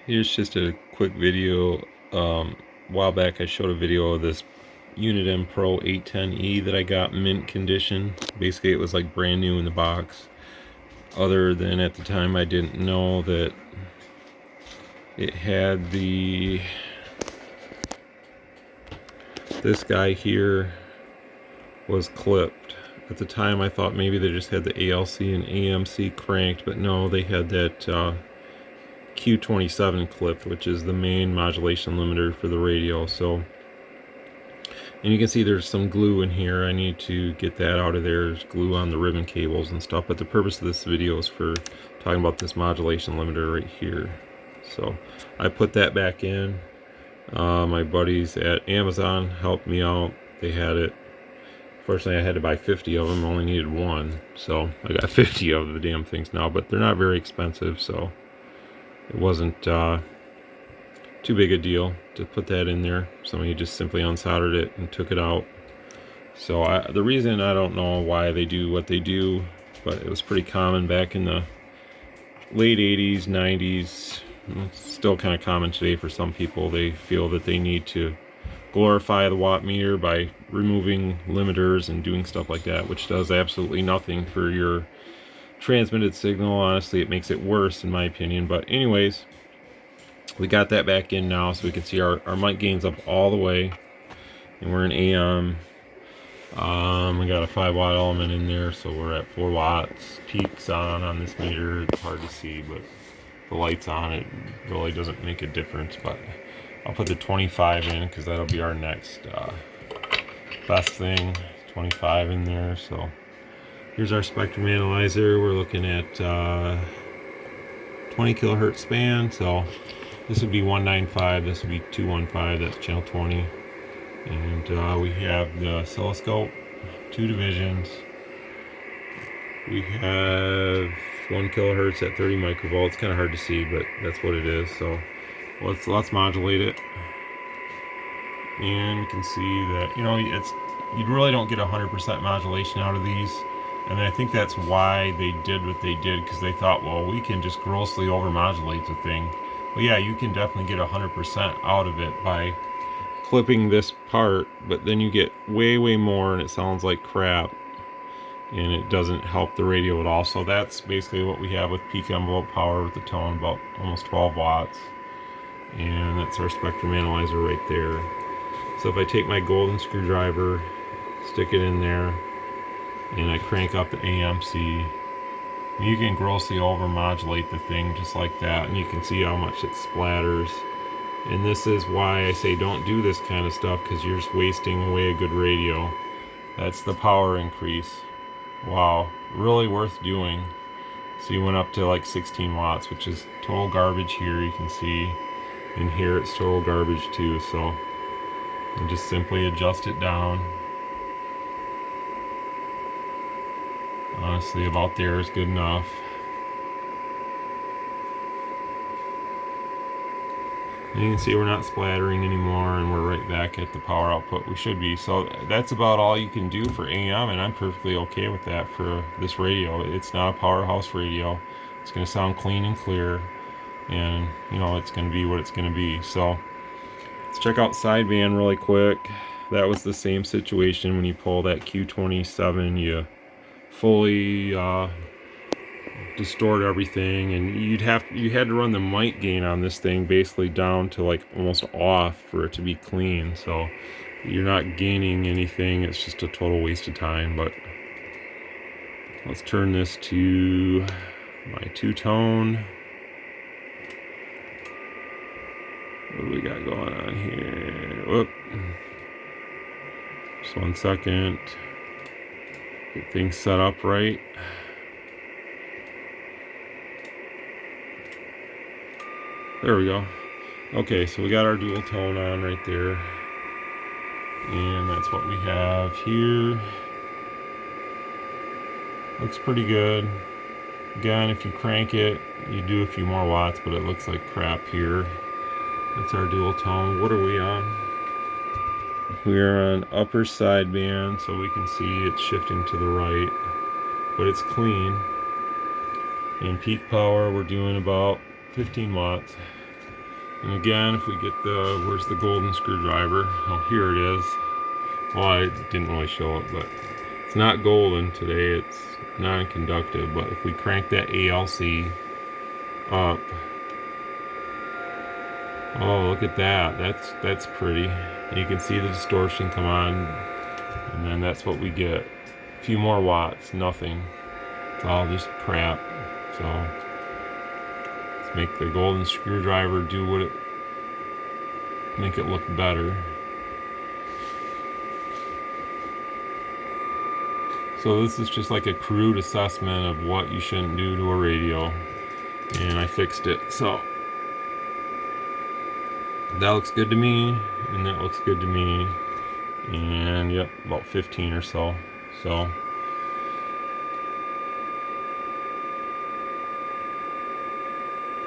Here's just a quick video. A while back I showed a video of this Uniden Pro 810E that I got mint condition. Basically it was like brand new in the box. Other than at the time I didn't know that it had this guy here was clipped. At the time I thought maybe they just had the ALC and AMC cranked, but no, they had that Q27 clipped, which is the main modulation limiter for the radio. So, and you can see there's some glue in here. I need to get that out of there. There's glue on the ribbon cables and stuff, but the purpose of this video is for talking about this modulation limiter right here. So I put that back in. My buddies at Amazon helped me out. They had it. Fortunately I had to buy 50 of them. I only needed one, so I got 50 of the damn things now, but they're not very expensive, so it wasn't too big a deal to put that in there. Somebody just simply unsoldered it and took it out. So the reason, I don't know why they do what they do, but it was pretty common back in the late 80s, 90s. It's still kind of common today for some people. They feel that they need to glorify the watt meter by removing limiters and doing stuff like that, which does absolutely nothing for your transmitted signal. Honestly, it makes it worse in my opinion. But anyways, we got that back in now, so we can see our mic gain's up all the way, and we're in AM. We got a 5-watt element in there, so we're at 4 watts. Peaks on this meter. It's hard to see, but the lights on it really doesn't make a difference. But I'll put the 25 in because that'll be our next best thing. 25 in there. So here's our spectrum analyzer. We're looking at 20 kilohertz span. So this would be 195. This would be 215. That's channel 20. And we have the oscilloscope, 2 divisions. We have 1 kilohertz at 30 microvolts. Kind of hard to see, but that's what it is. So let's modulate it, and you can see that you really don't get 100% modulation out of these, and I think that's why they did what they did, because they thought, well, we can just grossly overmodulate the thing. But yeah, you can definitely get 100% out of it by clipping this part, but then you get way more, and it sounds like crap, and it doesn't help the radio at all. So that's basically what we have with peak envelope power with the tone, about almost 12 watts. And that's our spectrum analyzer right there. So if I take my golden screwdriver, stick it in there, and I crank up the AMC, you can grossly overmodulate the thing just like that, and you can see how much it splatters. And this is why I say don't do this kind of stuff, because you're just wasting away a good radio. That's the power increase. Wow, really worth doing. So you went up to like 16 watts, which is total garbage here, you can see. And here it's total garbage too, so and just simply adjust it down. Honestly, about there is good enough. And you can see we're not splattering anymore, and we're right back at the power output we should be. So that's about all you can do for AM, and I'm perfectly okay with that for this radio. It's not a powerhouse radio. It's going to sound clean and clear, and it's going to be what it's going to be. So let's check out sideband really quick. That was the same situation. When you pull that Q27, you fully distort everything, and you had to run the mic gain on this thing basically down to like almost off for it to be clean. So you're not gaining anything. It's just a total waste of time. But let's turn this to my 2-tone. What do we got going on here? Whoop. Just 1 second. Get things set up right. There we go. Okay, so we got our dual tone on right there. And that's what we have here. Looks pretty good. Again, if you crank it, you do a few more watts, but it looks like crap here. That's our dual tone. What are we on? We're on upper sideband, so we can see it's shifting to the right, but it's clean. And peak power, we're doing about 15 watts. And again, if we get the, where's the golden screwdriver? Oh, here it is. Well, I didn't really show it, but it's not golden today, it's non-conductive. But if we crank that ALC up, oh, look at that. That's pretty. You can see the distortion come on, and then that's what we get. A few more watts, nothing. It's all just crap. So let's make the golden screwdriver do what it, make it look better. So this is just like a crude assessment of what you shouldn't do to a radio, and I fixed it. So that looks good to me, and that looks good to me, and yep, about 15 or so. So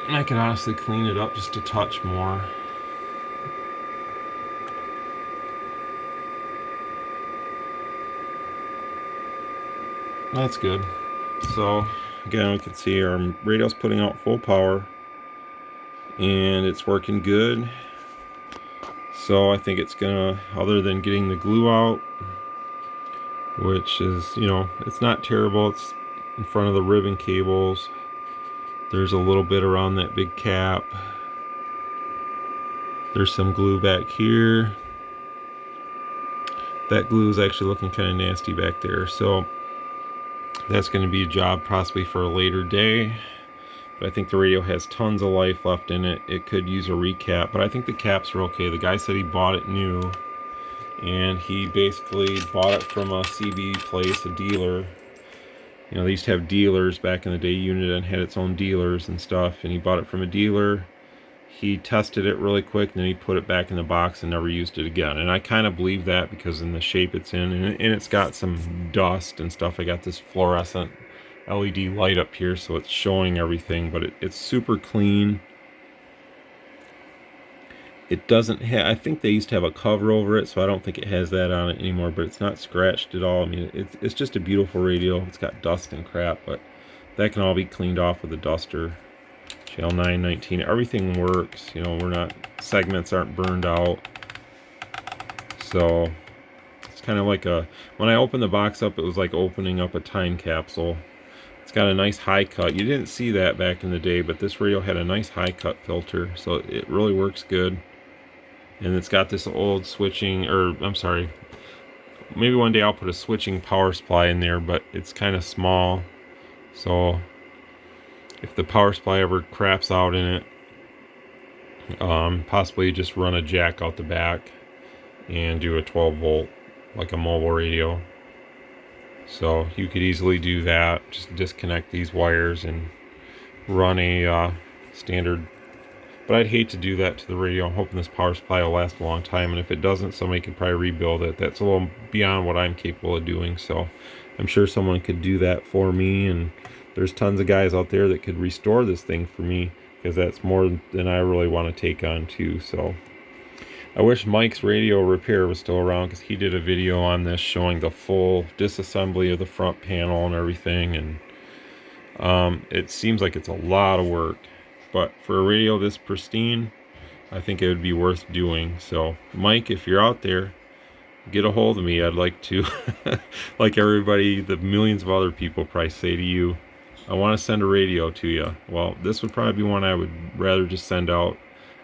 I could honestly clean it up just a touch more. That's good. So again, we can see our radio's putting out full power, and it's working good. So I think it's gonna, other than getting the glue out, which is, you know, it's not terrible, it's in front of the ribbon cables. There's a little bit around that big cap. There's some glue back here. That glue is actually looking kind of nasty back there, so that's going to be a job possibly for a later day. But I think the radio has tons of life left in it. It could use a recap, but I think the caps are okay. The guy said he bought it new, and he basically bought it from a CB place, a dealer. You know, they used to have dealers back in the day. Uniden had its own dealers and stuff, and he bought it from a dealer. He tested it really quick, and then he put it back in the box and never used it again. And I kind of believe that because in the shape it's in, and it's got some dust and stuff. I got this fluorescent LED light up here, so it's showing everything, but it's super clean. It doesn't have, I think they used to have a cover over it, so I don't think it has that on it anymore, but it's not scratched at all. I mean, it's just a beautiful radio. It's got dust and crap, but that can all be cleaned off with a duster. Channel 919, everything works. You know, we're not, segments aren't burned out. So it's kind of like a, when I opened the box up, it was like opening up a time capsule. It's got a nice high cut. You didn't see that back in the day, but this radio had a nice high cut filter, so it really works good. And it's got this old switching, or I'm sorry, maybe one day I'll put a switching power supply in there, but it's kind of small, so if the power supply ever craps out in it, possibly just run a jack out the back and do a 12 volt like a mobile radio. So you could easily do that, just disconnect these wires and run a standard, but I'd hate to do that to the radio. I'm hoping this power supply will last a long time, and if it doesn't, somebody could probably rebuild it. That's a little beyond what I'm capable of doing, so I'm sure someone could do that for me, and there's tons of guys out there that could restore this thing for me, because that's more than I really want to take on too. So I wish Mike's Radio Repair was still around, because he did a video on this showing the full disassembly of the front panel and everything, and it seems like it's a lot of work, but for a radio this pristine, I think it would be worth doing. So Mike, if you're out there, get a hold of me. I'd like to, like everybody, the millions of other people probably say to you, I want to send a radio to you. Well, this would probably be one I would rather just send out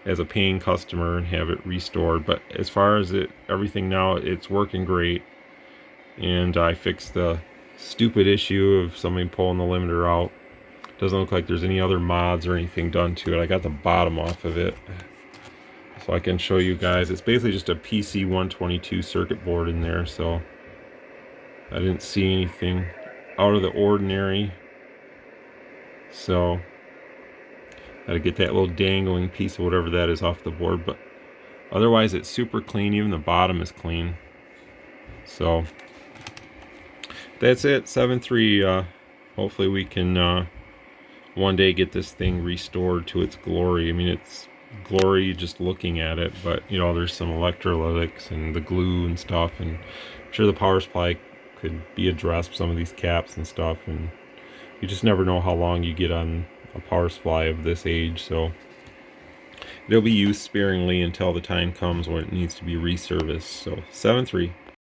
as a paying customer and have it restored. But as far as everything now, it's working great. And I fixed the stupid issue of somebody pulling the limiter out. Doesn't look like there's any other mods or anything done to it. I got the bottom off of it, so I can show you guys. It's basically just a PC 122 circuit board in there, so I didn't see anything out of the ordinary. So gotta get that little dangling piece of whatever that is off the board, but otherwise it's super clean. Even the bottom is clean. So that's it. 7.3. Hopefully we can one day get this thing restored to its glory. I mean, it's glory just looking at it, but you know, there's some electrolytics and the glue and stuff, and I'm sure the power supply could be addressed, some of these caps and stuff, and you just never know how long you get on a power supply of this age. So They'll be used sparingly until the time comes when it needs to be reserviced. So 7.3.